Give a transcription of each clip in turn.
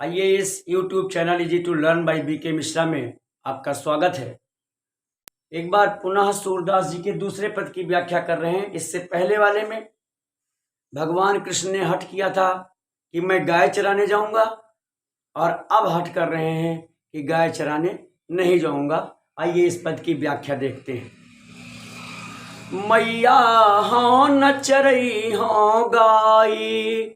आइए इस YouTube channel easy to learn by BK Mishra में आपका स्वागत है। एक बार पुनः सूरदास जी के दूसरे पद की व्याख्या कर रहे हैं। इससे पहले वाले में भगवान कृष्ण ने हठ किया था कि मैं गाय चराने जाऊंगा, और अब हठ कर रहे हैं कि गाय चराने नहीं जाऊंगा। आइए इस पद की व्याख्या देखते हैं। मैया हाँ न चरई हाँ गाई,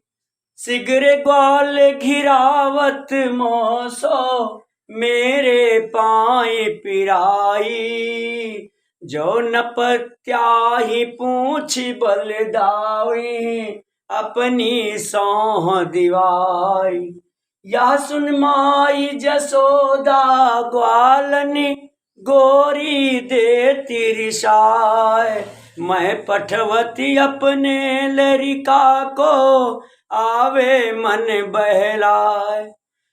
सिगरे ग्वाल घिरावत मोसो, मेरे पाए पिराई, जो नपत्याही पूछ बल दावी, अपनी सौह दिवाई। यह सुन माई जसोदा ग्वालनी, गोरी दे तिरसाय, मैं पठवती अपने लरिका को, आवे मन बहलाय।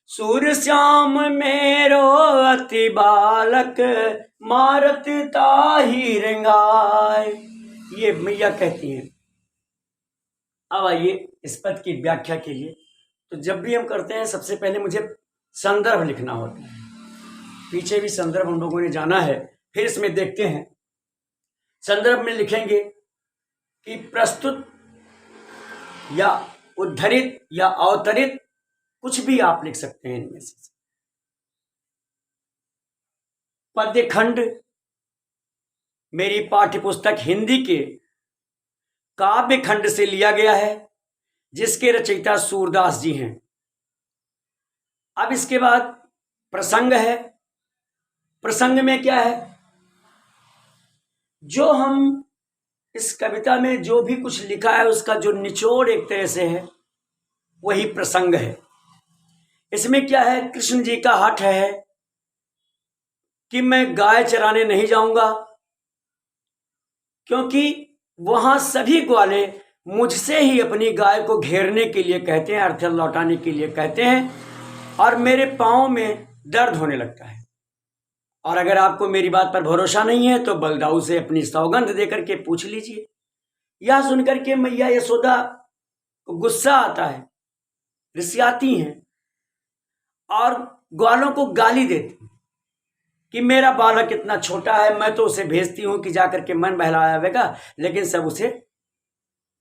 सूर श्याम मेरो अति बालक, मारत ताही रंगाय। ये मैया कहती हैं। अब आइए इस पद की व्याख्या के लिए। तो जब भी हम करते हैं सबसे पहले मुझे संदर्भ लिखना होता है। पीछे भी संदर्भ हम लोगों ने जाना है, फिर इसमें देखते हैं। संदर्भ में लिखेंगे कि प्रस्तुत या उद्धरित या अवतरित, कुछ भी आप लिख सकते हैं इनमें से। पद्य खंड मेरी पाठ्यपुस्तक हिंदी के काव्य खंड से लिया गया है, जिसके रचयिता सूरदास जी हैं। अब इसके बाद प्रसंग है। प्रसंग में क्या है? जो हम इस कविता में जो भी कुछ लिखा है उसका जो निचोड़ एक तरह से है, वही प्रसंग है। इसमें क्या है? कृष्ण जी का हठ है कि मैं गाय चराने नहीं जाऊंगा, क्योंकि वहां सभी ग्वाले मुझसे ही अपनी गाय को घेरने के लिए कहते हैं, अर्थात लौटाने के लिए कहते हैं, और मेरे पांव में दर्द होने लगता है। और अगर आपको मेरी बात पर भरोसा नहीं है तो बलदाऊ से अपनी सौगंध देकर के पूछ लीजिए। यह सुनकर के मैया यशोदा को गुस्सा आता है, रिसियाती हैं और ग्वालों को गाली देती हैं कि मेरा बालक इतना छोटा है, मैं तो उसे भेजती हूं कि जाकर के मन बहलावेगा, लेकिन सब उसे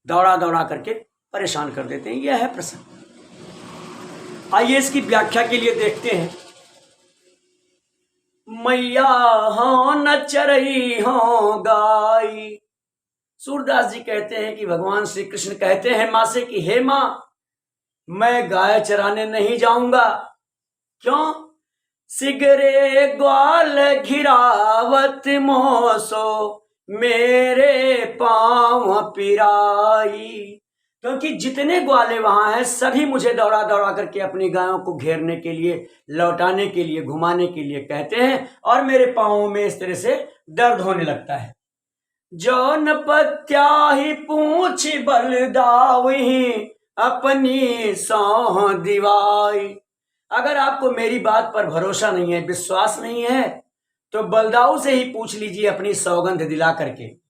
दौड़ा दौड़ा करके परेशान कर देते हैं। यह है प्रसंग। आइए इसकी व्याख्या के लिए देखते हैं। मैया हाँ न चरई हाँ गाई। सूरदास जी कहते हैं कि भगवान श्री कृष्ण कहते हैं मां से कि हे मां, मैं गाय चराने नहीं जाऊंगा। क्यों? सिगरे ग्वाल घिरावत मोसो, मेरे पांव पिराई। क्योंकि जितने ग्वाले वहां हैं सभी मुझे दौड़ा दौड़ा करके अपनी गायों को घेरने के लिए, लौटाने के लिए, घुमाने के लिए कहते हैं, और मेरे पांवों में इस तरह से दर्द होने लगता है। जौन पत्याही पूछ बल दावही, अपनी सौह दिवाई। अगर आपको मेरी बात पर भरोसा नहीं है, विश्वास नहीं है, तो बलदाऊ से ही पूछ लीजिए अपनी सौगंध दिला करके।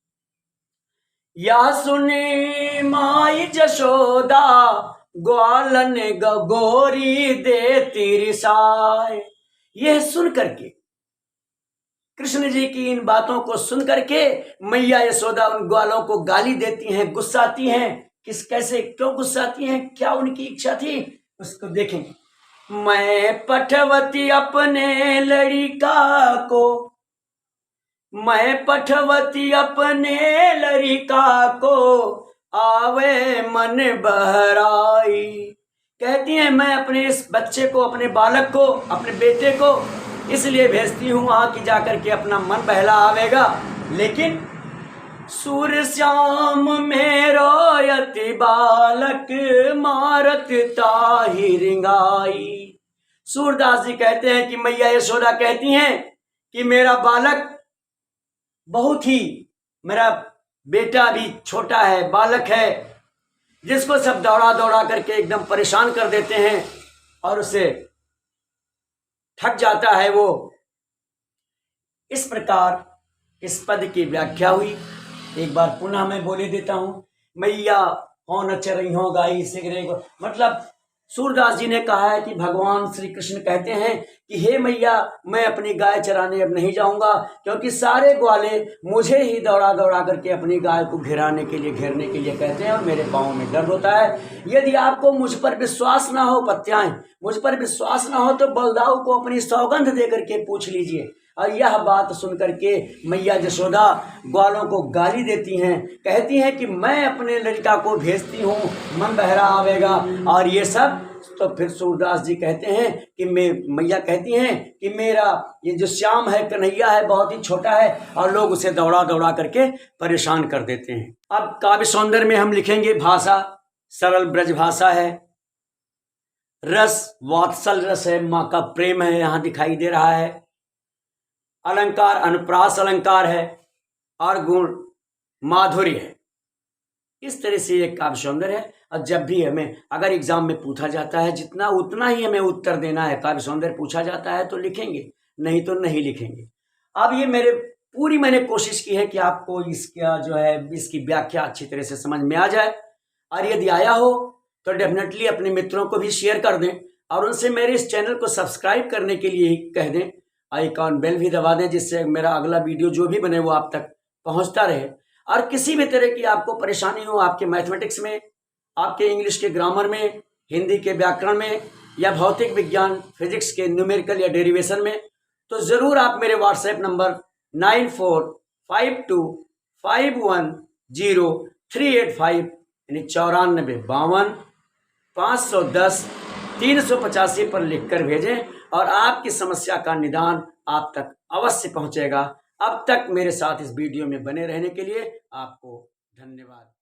या सुनी माई जशोदा ग्वालन गोरी दे तिरसाय। यह सुन करके, कृष्ण जी की इन बातों को सुन करके मैया यशोदा उन ग्वालों को गाली देती हैं, गुस्साती हैं। कैसे, क्यों गुस्साती हैं, क्या उनकी इच्छा थी, उसको देखेंगे। मैं पठवती अपने लड़िका को, मैं पठवती अपने लड़िका को, आवे मन बहराई। कहती हैं मैं अपने इस बच्चे को, अपने बालक को, अपने बेटे को इसलिए भेजती हूं वहां की जाकर के अपना मन बहला आवेगा, लेकिन सूर श्याम मेरो यति बालक, मारत ताही रिंगाई। सूरदास जी कहते हैं कि मैया यशोदा कहती हैं कि मेरा बालक बहुत ही, मेरा बेटा भी छोटा है, बालक है, जिसको सब दौड़ा दौड़ा करके एकदम परेशान कर देते हैं और उसे थक जाता है वो। इस प्रकार इस पद की व्याख्या हुई। एक बार पुनः मैं बोले देता हूं। मैया हो न चरई हो गाई सिगरे को, मतलब सूरदास जी ने कहा है कि भगवान श्री कृष्ण कहते हैं कि हे मैया, मैं अपनी गाय चराने अब नहीं जाऊंगा, क्योंकि सारे ग्वाले मुझे ही दौड़ा दौड़ा करके अपनी गाय को घेरने के लिए कहते हैं और मेरे पाँव में दर्द होता है। यदि आपको मुझ पर विश्वास ना हो, पत्याएं, मुझ पर विश्वास ना हो तो बलदाऊ को अपनी सौगंध दे करके पूछ लीजिए। और यह बात सुन करके मैया यशोदा ग्वालों को गाली देती हैं, कहती हैं कि मैं अपने लड़का को भेजती हूँ, मन बहरा आवेगा और ये सब। तो फिर सूरदास जी कहते हैं कि मैया कहती हैं कि मेरा ये जो श्याम है, कन्हैया है, बहुत ही छोटा है और लोग उसे दौड़ा दौड़ा करके परेशान कर देते हैं। अब काव्य सौंदर्य में हम लिखेंगे, भाषा सरल ब्रज भाषा है, रस वात्सल रस है, माँ का प्रेम है यहाँ दिखाई दे रहा है, अलंकार अनुप्रास अलंकार है और गुण माधुर्य है। इस तरह से एक काव्य सौंदर्य है। और जब भी हमें अगर एग्जाम में पूछा जाता है जितना उतना ही हमें उत्तर देना है। काव्य सौंदर्य पूछा जाता है तो लिखेंगे, नहीं तो नहीं लिखेंगे। अब ये मैंने कोशिश की है कि आपको इसका जो है इसकी व्याख्या अच्छी तरह से समझ में आ जाए। और यदि आया हो तो डेफिनेटली अपने मित्रों को भी शेयर कर दें और उनसे मेरे इस चैनल को सब्सक्राइब करने के लिए कह दें, आइकॉन बेल भी दबा दें, जिससे मेरा अगला वीडियो जो भी बने वो आप तक पहुंचता रहे। और किसी भी तरह की आपको परेशानी हो, आपके मैथमेटिक्स में, आपके इंग्लिश के ग्रामर में, हिंदी के व्याकरण में या भौतिक विज्ञान फिजिक्स के न्यूमेरिकल या डेरिवेशन में, तो ज़रूर आप मेरे व्हाट्सएप नंबर 9452510385 यानी 945251 510 385 पर लिखकर भेजें और आपकी समस्या का निदान आप तक अवश्य पहुंचेगा। अब तक मेरे साथ इस वीडियो में बने रहने के लिए आपको धन्यवाद।